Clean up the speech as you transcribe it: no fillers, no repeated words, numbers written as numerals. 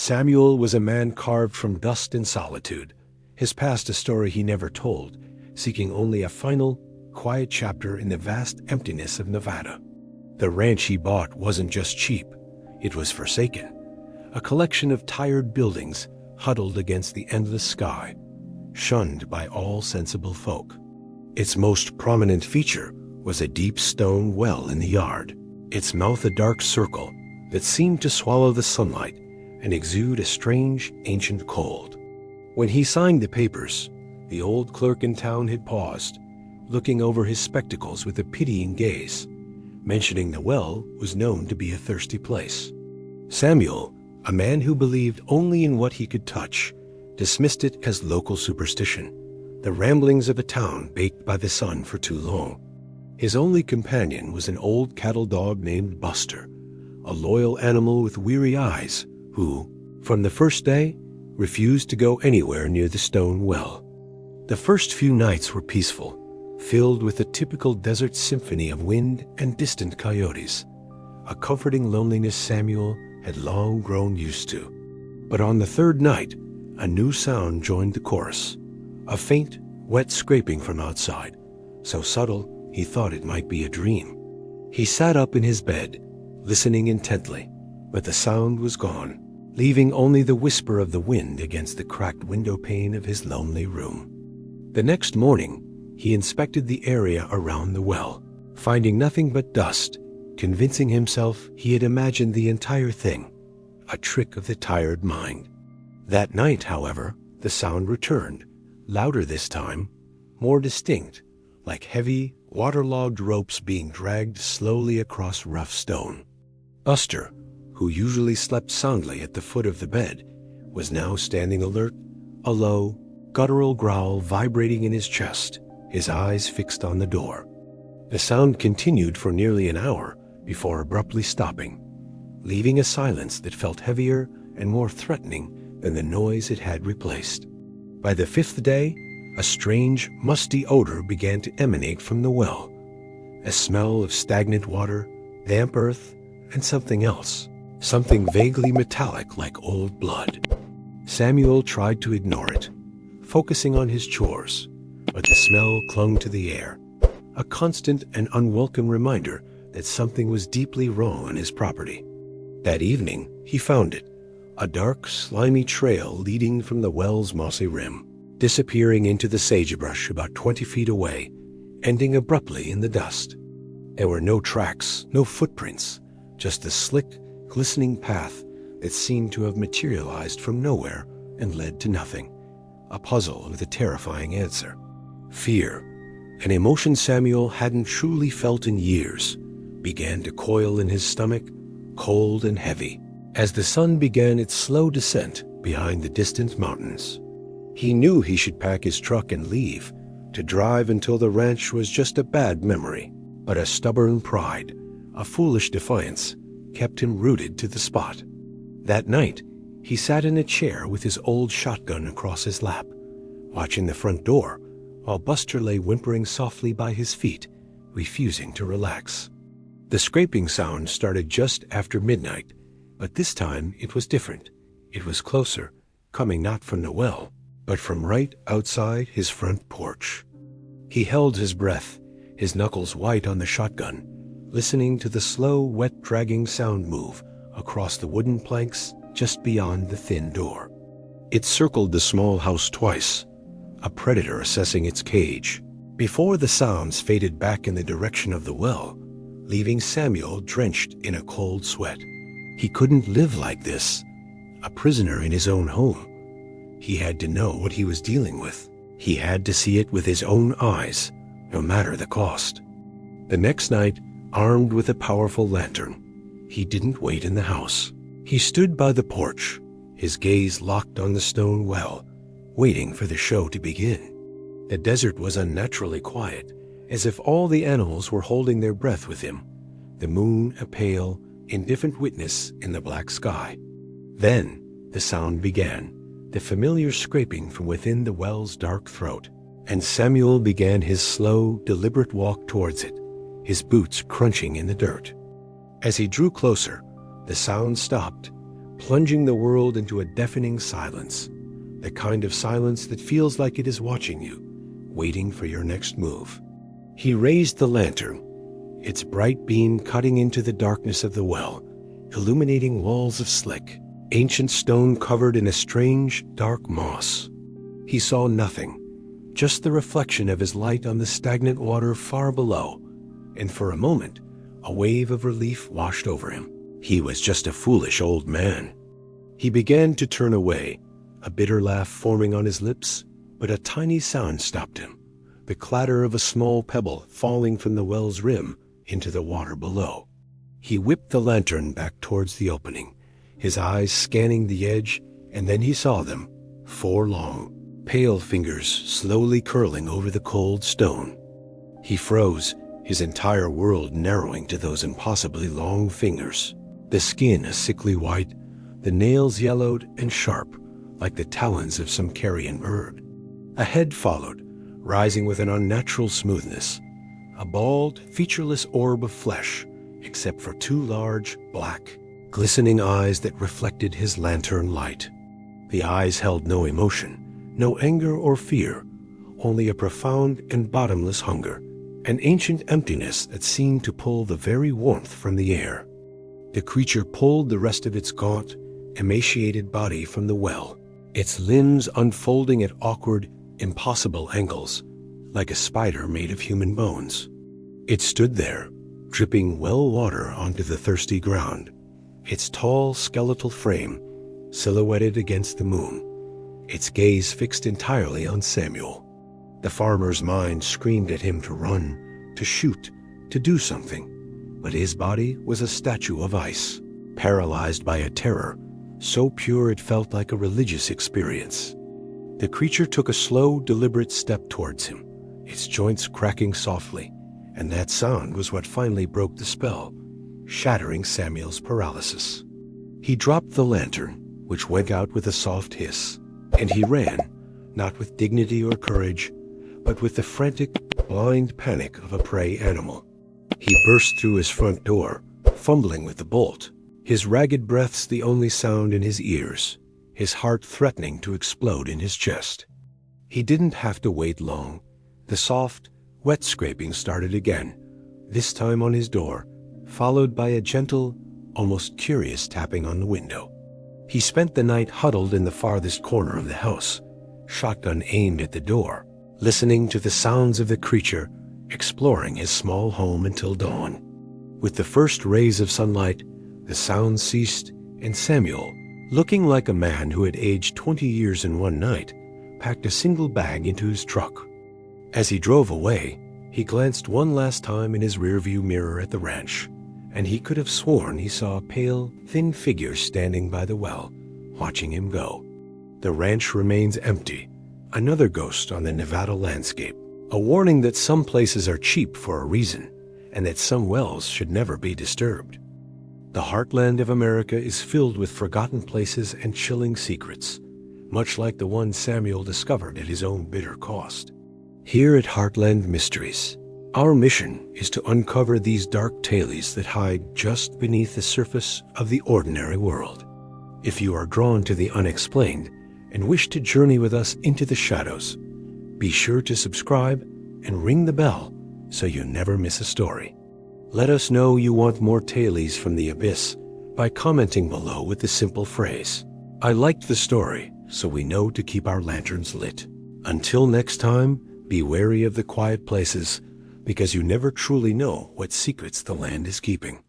Samuel was a man carved from dust and solitude, his past a story he never told, seeking only a final, quiet chapter in the vast emptiness of Nevada. The ranch he bought wasn't just cheap, it was forsaken, a collection of tired buildings huddled against the endless sky, shunned by all sensible folk. Its most prominent feature was a deep stone well in the yard, its mouth a dark circle that seemed to swallow the sunlight and exude a strange, ancient cold. When he signed the papers, the old clerk in town had paused, looking over his spectacles with a pitying gaze, mentioning the well was known to be a thirsty place. Samuel, a man who believed only in what he could touch, dismissed it as local superstition, the ramblings of a town baked by the sun for too long. His only companion was an old cattle dog named Buster, a loyal animal with weary eyes who, from the first day, refused to go anywhere near the stone well. The first few nights were peaceful, filled with a typical desert symphony of wind and distant coyotes, a comforting loneliness Samuel had long grown used to. But on the third night, a new sound joined the chorus, a faint, wet scraping from outside, so subtle he thought it might be a dream. He sat up in his bed, listening intently, but the sound was gone, leaving only the whisper of the wind against the cracked window pane of his lonely room. The next morning, he inspected the area around the well, finding nothing but dust, convincing himself he had imagined the entire thing, a trick of the tired mind. That night, however, the sound returned, louder this time, more distinct, like heavy, waterlogged ropes being dragged slowly across rough stone. Buster, who usually slept soundly at the foot of the bed, was now standing alert, a low, guttural growl vibrating in his chest, his eyes fixed on the door. The sound continued for nearly an hour before abruptly stopping, leaving a silence that felt heavier and more threatening than the noise it had replaced. By the fifth day, a strange, musty odor began to emanate from the well, a smell of stagnant water, damp earth, and something else, something vaguely metallic like old blood. Samuel tried to ignore it, focusing on his chores, but the smell clung to the air, a constant and unwelcome reminder that something was deeply wrong on his property. That evening, he found it, a dark, slimy trail leading from the well's mossy rim, disappearing into the sagebrush about 20 feet away, ending abruptly in the dust. There were no tracks, no footprints, just a slick, glistening path that seemed to have materialized from nowhere and led to nothing, a puzzle with a terrifying answer. Fear, an emotion Samuel hadn't truly felt in years, began to coil in his stomach, cold and heavy, as the sun began its slow descent behind the distant mountains. He knew he should pack his truck and leave, to drive until the ranch was just a bad memory, but a stubborn pride, a foolish defiance, kept him rooted to the spot. That night, he sat in a chair with his old shotgun across his lap, watching the front door, while Buster lay whimpering softly by his feet, refusing to relax. The scraping sound started just after midnight, but this time it was different. It was closer, coming not from the well, but from right outside his front porch. He held his breath, his knuckles white on the shotgun, listening to the slow, wet-dragging sound move across the wooden planks just beyond the thin door. It circled the small house twice, a predator assessing its cage, before the sounds faded back in the direction of the well, leaving Samuel drenched in a cold sweat. He couldn't live like this, a prisoner in his own home. He had to know what he was dealing with. He had to see it with his own eyes, no matter the cost. The next night, armed with a powerful lantern, he didn't wait in the house. He stood by the porch, his gaze locked on the stone well, waiting for the show to begin. The desert was unnaturally quiet, as if all the animals were holding their breath with him, the moon a pale, indifferent witness in the black sky. Then the sound began, the familiar scraping from within the well's dark throat, and Samuel began his slow, deliberate walk towards it, his boots crunching in the dirt. As he drew closer, the sound stopped, plunging the world into a deafening silence, the kind of silence that feels like it is watching you, waiting for your next move. He raised the lantern, its bright beam cutting into the darkness of the well, illuminating walls of slick, ancient stone covered in a strange, dark moss. He saw nothing, just the reflection of his light on the stagnant water far below, and for a moment, a wave of relief washed over him. He was just a foolish old man. He began to turn away, a bitter laugh forming on his lips, but a tiny sound stopped him, the clatter of a small pebble falling from the well's rim into the water below. He whipped the lantern back towards the opening, his eyes scanning the edge, and then he saw them, 4 long, pale fingers slowly curling over the cold stone. He froze, his entire world narrowing to those impossibly long fingers. The skin a sickly white, the nails yellowed and sharp, like the talons of some carrion bird. A head followed, rising with an unnatural smoothness, a bald, featureless orb of flesh, except for 2 large, black, glistening eyes that reflected his lantern light. The eyes held no emotion, no anger or fear, only a profound and bottomless hunger, an ancient emptiness that seemed to pull the very warmth from the air. The creature pulled the rest of its gaunt, emaciated body from the well, its limbs unfolding at awkward, impossible angles, like a spider made of human bones. It stood there, dripping well water onto the thirsty ground, its tall skeletal frame silhouetted against the moon, its gaze fixed entirely on Samuel. The farmer's mind screamed at him to run, to shoot, to do something, but his body was a statue of ice, paralyzed by a terror so pure it felt like a religious experience. The creature took a slow, deliberate step towards him, its joints cracking softly, and that sound was what finally broke the spell, shattering Samuel's paralysis. He dropped the lantern, which went out with a soft hiss, and he ran, not with dignity or courage, but with the frantic, blind panic of a prey animal. He burst through his front door, fumbling with the bolt, his ragged breaths the only sound in his ears, his heart threatening to explode in his chest. He didn't have to wait long. The soft, wet scraping started again, this time on his door, followed by a gentle, almost curious tapping on the window. He spent the night huddled in the farthest corner of the house, shotgun aimed at the door, listening to the sounds of the creature exploring his small home until dawn. With the first rays of sunlight, the sound ceased, and Samuel, looking like a man who had aged 20 years in one night, packed a single bag into his truck. As he drove away, he glanced one last time in his rearview mirror at the ranch, and he could have sworn he saw a pale, thin figure standing by the well, watching him go. The ranch remains empty, another ghost on the Nevada landscape, a warning that some places are cheap for a reason, and that some wells should never be disturbed. The heartland of America is filled with forgotten places and chilling secrets, much like the one Samuel discovered at his own bitter cost. Here at Heartland Mysteries, our mission is to uncover these dark tales that hide just beneath the surface of the ordinary world. If you are drawn to the unexplained and wish to journey with us into the shadows, be sure to subscribe and ring the bell so you never miss a story. Let us know you want more tales from the abyss by commenting below with the simple phrase, "I liked the story," so we know to keep our lanterns lit. Until next time, be wary of the quiet places, because you never truly know what secrets the land is keeping.